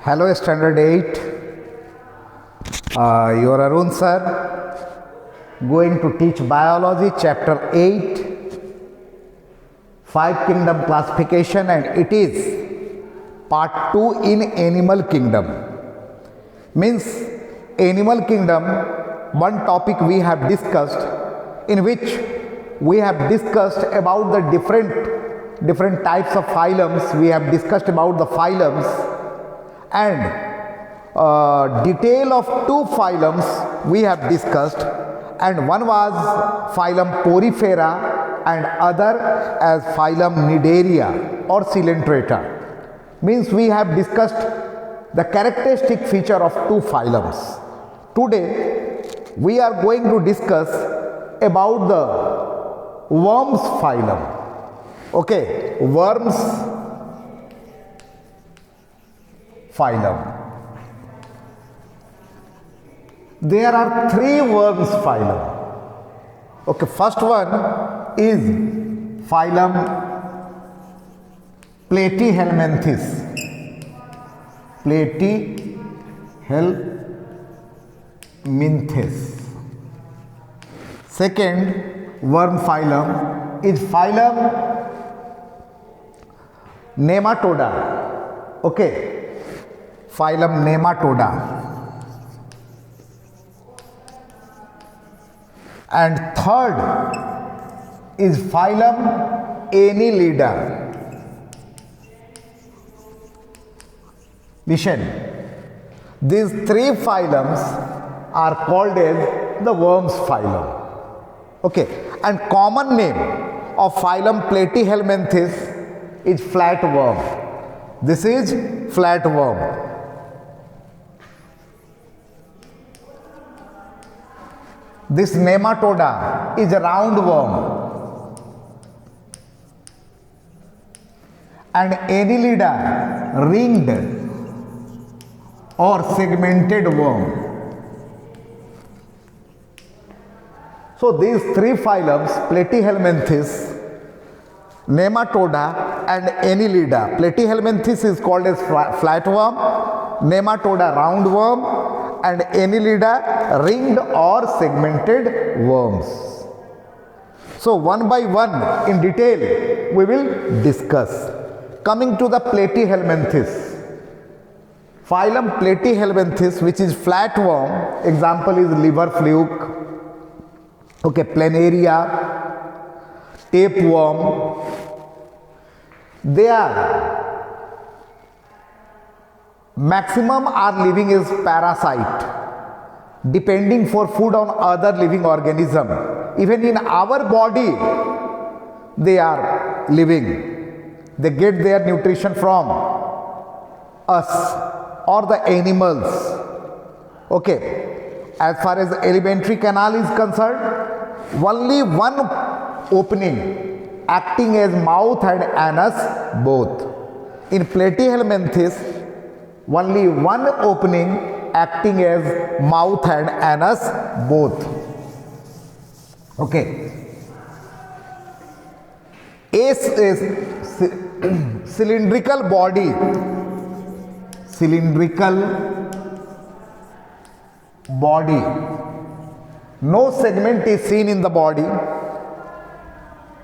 Hello, Standard 8. Your Arun sir going to teach biology chapter 8, 5 kingdom classification, and it is part 2 in animal kingdom. Means animal kingdom, one topic we have discussed, in which we have discussed about the different types of phylums. We have discussed about the phylums, and detail of 2 phylums we have discussed, and one was phylum Porifera and other as phylum Cnidaria or Coelenterata. Means we have discussed the characteristic feature of 2 phylums. Today we are going to discuss about the worms phylum. Okay, worms phylum. There are 3 worms phylum. Okay, first one is phylum Platyhelminthes. Platyhelminthes. Second worm phylum is phylum Nematoda. Okay, phylum Nematoda. And third is phylum Annelida. Listen, these 3 phylums are called as the worms phylum. Okay, and common name of phylum Platyhelminthes is flatworm. This is flatworm. This Nematoda is a roundworm, and Annelida ringed or segmented worm. So these 3 phylums, Platyhelminthes, Nematoda and Annelida. Platyhelminthes is called as flatworm, Nematoda roundworm, and Annelida ringed or segmented worms. So one by one in detail we will discuss. Coming to the Platyhelminthes. Phylum Platyhelminthes, which is flatworm, example is liver fluke, okay, planaria, tapeworm. They are maximum are living as parasite, depending for food on other living organism. Even in our body they are living. They get their nutrition from us or the animals. Okay, as far as the alimentary canal is concerned, only one opening acting as mouth and anus both. In Platyhelminthes, only one opening acting as mouth and anus both. Okay. Ace is cylindrical body. Cylindrical body. No segment is seen in the body.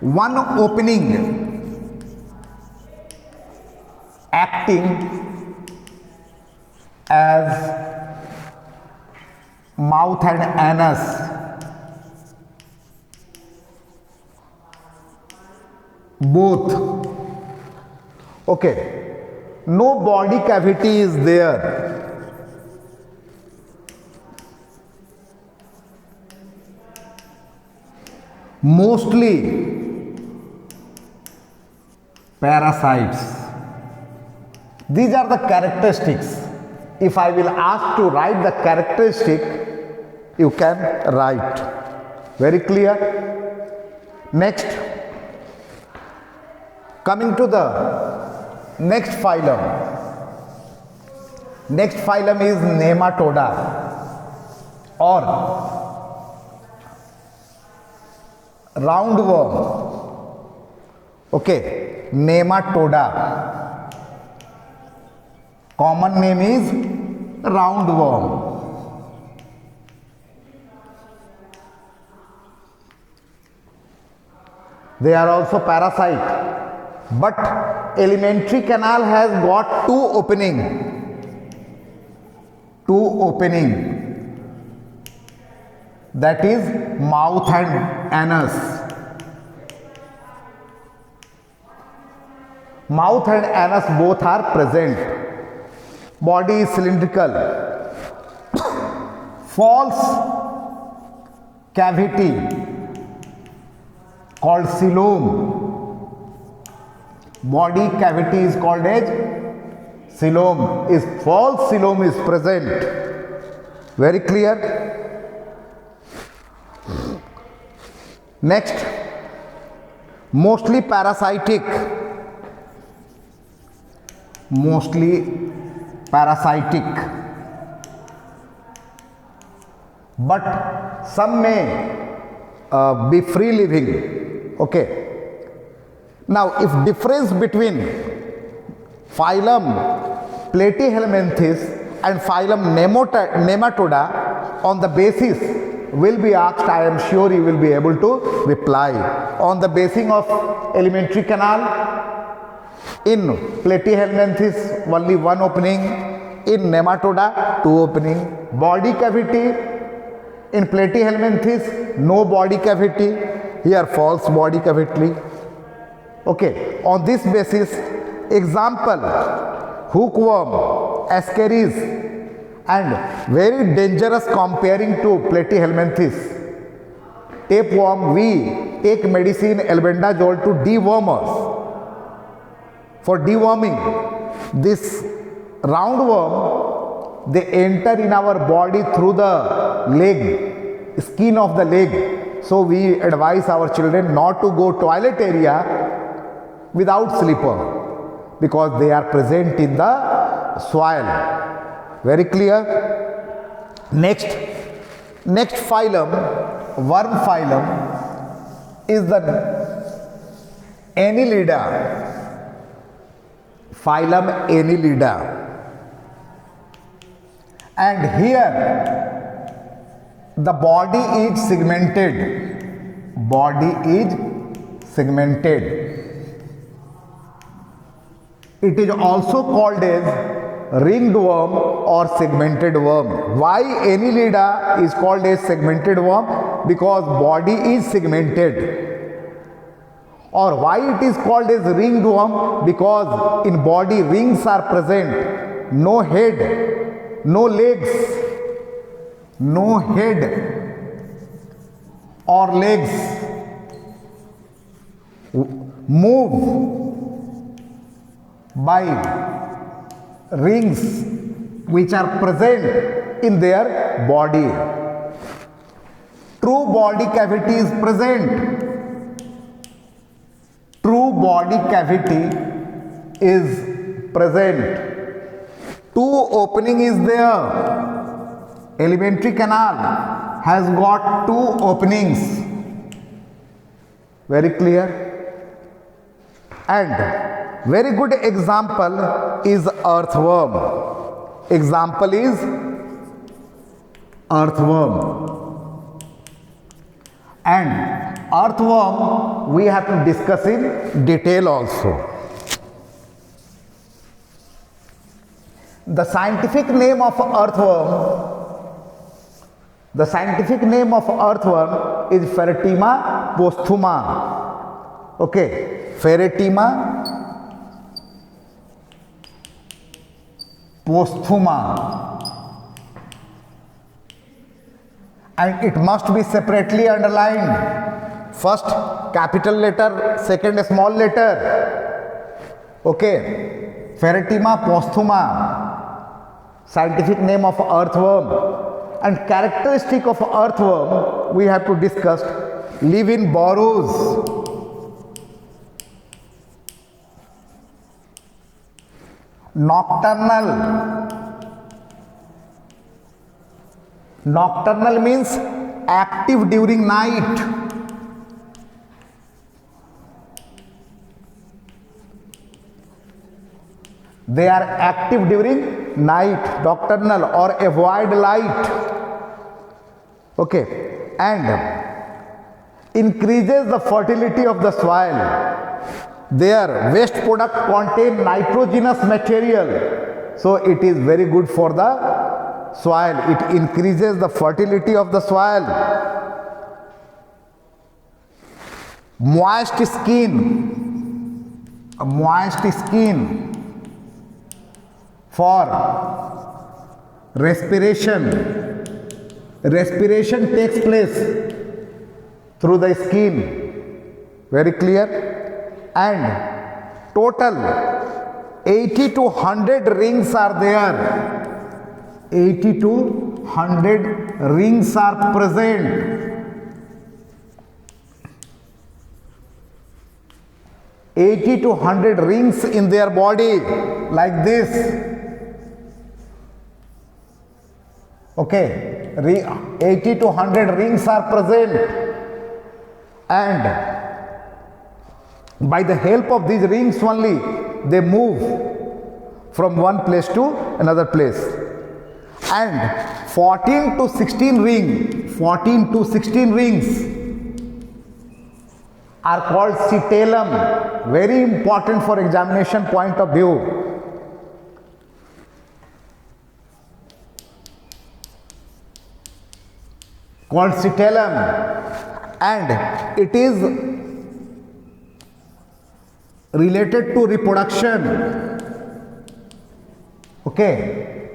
One opening acting as mouth and anus both. Okay, no body cavity is there. Mostly parasites. These are the characteristics. If I will ask to write the characteristic, you can write. Very clear? Next, coming to the next phylum. Next phylum is Nematoda or roundworm. Okay, Nematoda common name is roundworm. They are also parasite, but alimentary canal has got two opening, that is mouth and anus. Mouth and anus both are present. Body is cylindrical. False cavity called coelom. Body cavity is called as coelom. Is false coelom is present. Very clear. Next, mostly parasitic. But some may be free living. Okay. Now, if difference between phylum Platyhelminthes and phylum Nematoda on the basis will be asked, I am sure you will be able to reply. On the basis of alimentary canal, in Platyhelminthes only one opening, in Nematoda two opening. Body cavity, in Platyhelminthes no body cavity, here false body cavity. Okay, on this basis, example, hookworm, ascaris, and very dangerous comparing to Platyhelminthes. Tapeworm, we take medicine albendazole to deworm us. For deworming, this roundworm, they enter in our body through the leg, skin of the leg. So we advise our children not to go toilet area without slipper, because they are present in the soil. Very clear. Next phylum, worm phylum, is the Annelida. Phylum Annelida. And here the body is segmented. It is also called as ringed worm or segmented worm. Why Annelida is called as segmented worm? Because body is segmented. Or why it is called as ringed worm? Because in body rings are present. No head, no legs, or legs. Move by rings which are present in their body. True body cavity is present. Two opening is there. Alimentary canal has got two openings. Very clear. And very good example is earthworm. And earthworm we have to discuss in detail also. The scientific name of earthworm is Pheretima posthuma. Okay, Pheretima posthuma, and it must be separately underlined. First capital letter, second small letter. Okay, Pheretima posthuma, scientific name of earthworm. And characteristic of earthworm we have to discuss. Live in burrows. Nocturnal means active during night. They are active during night, nocturnal, or avoid light. Okay, and increases the fertility of the soil. Their waste product contain nitrogenous material, so it is very good for the soil. It increases the fertility of the soil. Moist skin, for respiration. Respiration takes place through the skin. Very clear. And total 80 to 100 rings are there. 80 to 100 rings are present. 80 to 100 rings in their body, like this. Okay, 80 to 100 rings are present, and by the help of these rings only they move from one place to another place. And 14 to 16 rings are called cetellum. Very important for examination point of view. Called cetellum, and it is related to reproduction. Okay,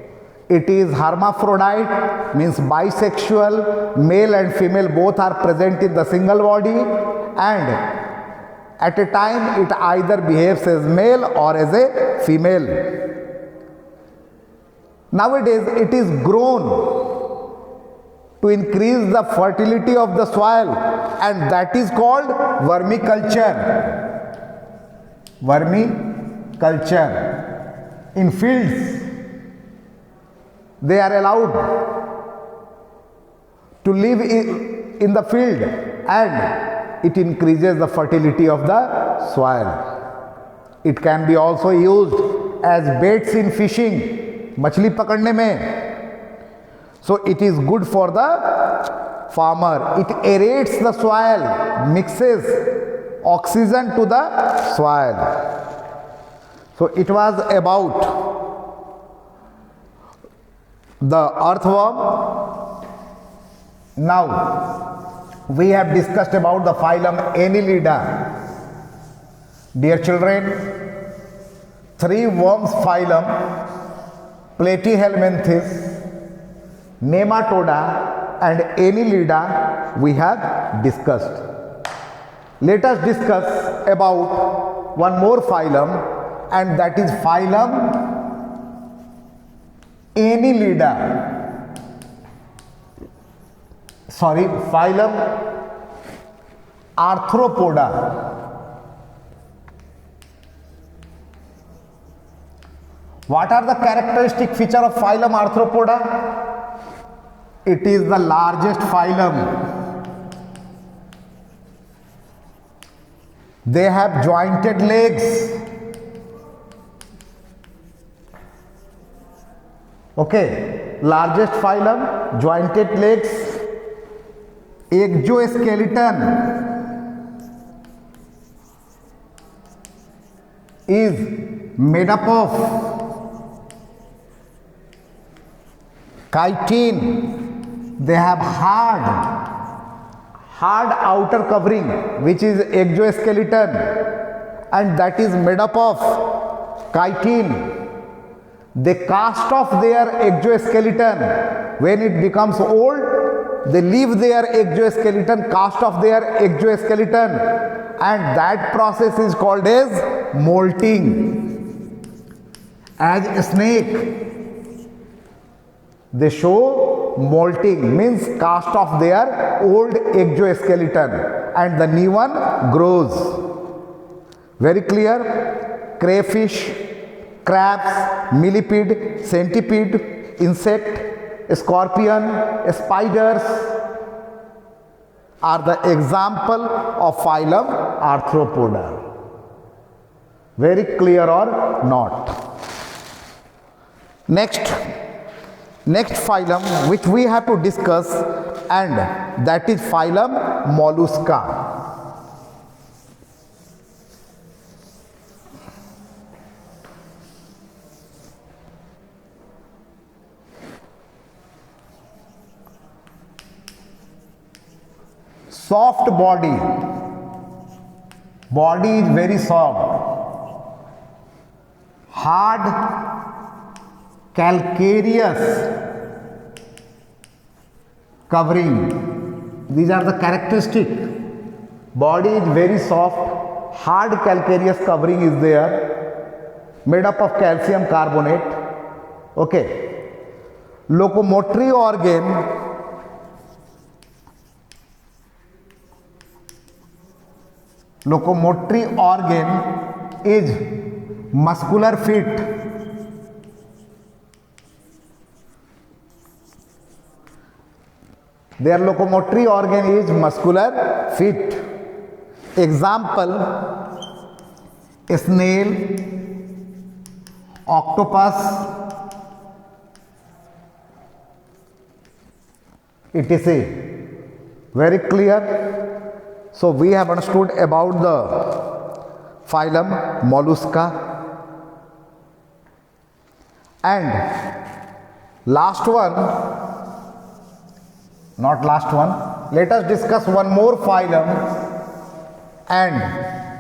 it is hermaphrodite, means bisexual. Male and female both are present in the single body, and at a time it either behaves as male or as a female. Nowadays it is grown to increase the fertility of the soil, and that is called vermiculture. Vermiculture. In fields they are allowed to live in the field, and it increases the fertility of the soil. It can be also used as baits in fishing, मछली पकड़ने में. So it is good for the farmer. It aerates the soil, mixes oxygen to the soil. So it was about the earthworm. Now we have discussed about the phylum Annelida. Dear children, 3 worms phylum: Platyhelminthes, Nematoda and Annelida we have discussed. Let us discuss about one more phylum, and that is phylum Annelida. Sorry, phylum Arthropoda. What are the characteristic feature of phylum Arthropoda? It is the largest phylum. They have jointed legs. Okay, largest phylum, jointed legs. Exoskeleton is made up of chitin. They have hard outer covering, which is exoskeleton, and that is made up of chitin. They cast off their exoskeleton. When it becomes old, they leave their exoskeleton, cast off their exoskeleton, and that process is called as molting. As a snake, they show molting, means cast off their old exoskeleton and the new one grows. Very clear? Crayfish, crabs, millipede, centipede, insect, scorpion, spiders are the example of phylum Arthropoda. Very clear or not? Next phylum which we have to discuss, and that is phylum Mollusca. Soft body is very soft, hard calcareous covering. These are the characteristic. Body is very soft, hard calcareous covering is there, made up of calcium carbonate. Okay. Locomotory organ is muscular feet. Their locomotory organ is muscular feet. Example: snail, octopus, etc. Very clear? So we have understood about the phylum Mollusca. And last one, let us discuss one more phylum, and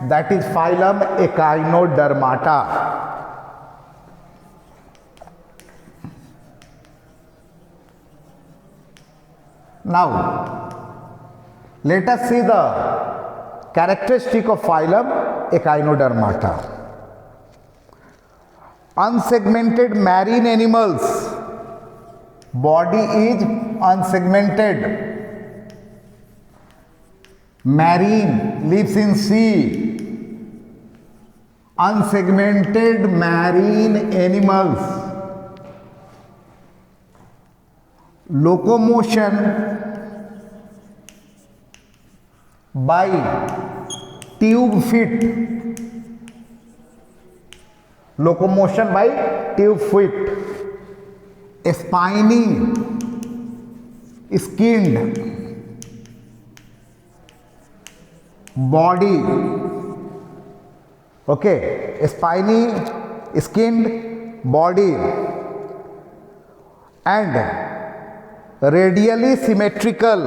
that is phylum Echinodermata. Now let us see the characteristic of phylum Echinodermata. Unsegmented marine animals. Body is unsegmented. Marine, lives in sea. Unsegmented marine animals. Locomotion by tube feet. Locomotion by tube feet. Spiny, skinned body. Okay, spiny, skinned body, and radially symmetrical.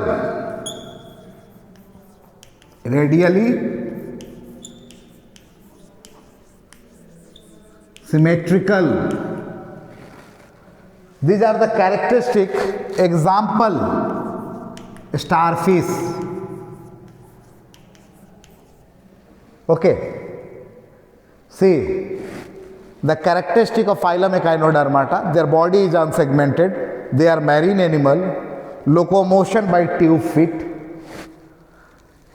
These are the characteristic. Example: starfish. Okay. See, the characteristic of phylum Echinodermata: their body is unsegmented, they are marine animal, locomotion by tube feet,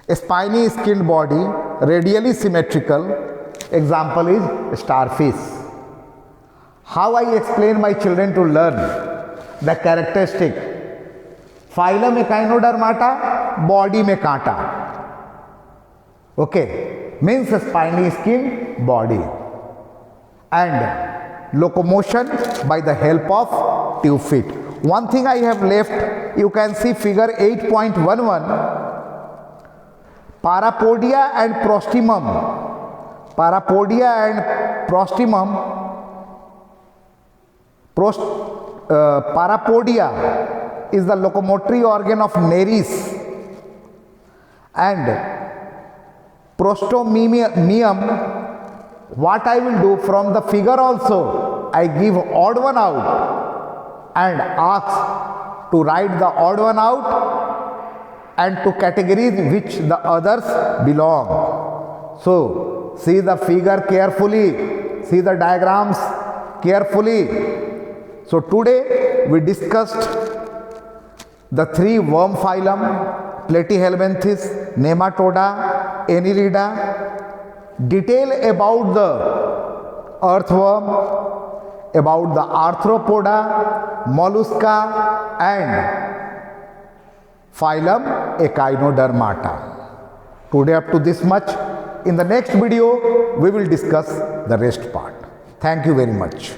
spiny skinned body, radially symmetrical. Example is starfish. How I explain my children to learn the characteristic? Phylum Echinodermata, body में कांटा. Okay, means spiny skin body, and locomotion by the help of tube feet. One thing I have left, you can see figure 8.11, parapodia and prostimum. Parapodia and prostimum. Parapodia is the locomotory organ of Nereis, and prostomium, what I will do from the figure also, I give odd one out and ask to write the odd one out and to categories which the others belong. So see the figure carefully, see the diagrams carefully. So today we discussed the three worm phylum: Platyhelminthes, Nematoda, Annelida. Detail about the earthworm, about the arthropoda, mollusca, and phylum Echinodermata. Today up to this much. In the next video we will discuss the rest part. Thank you very much.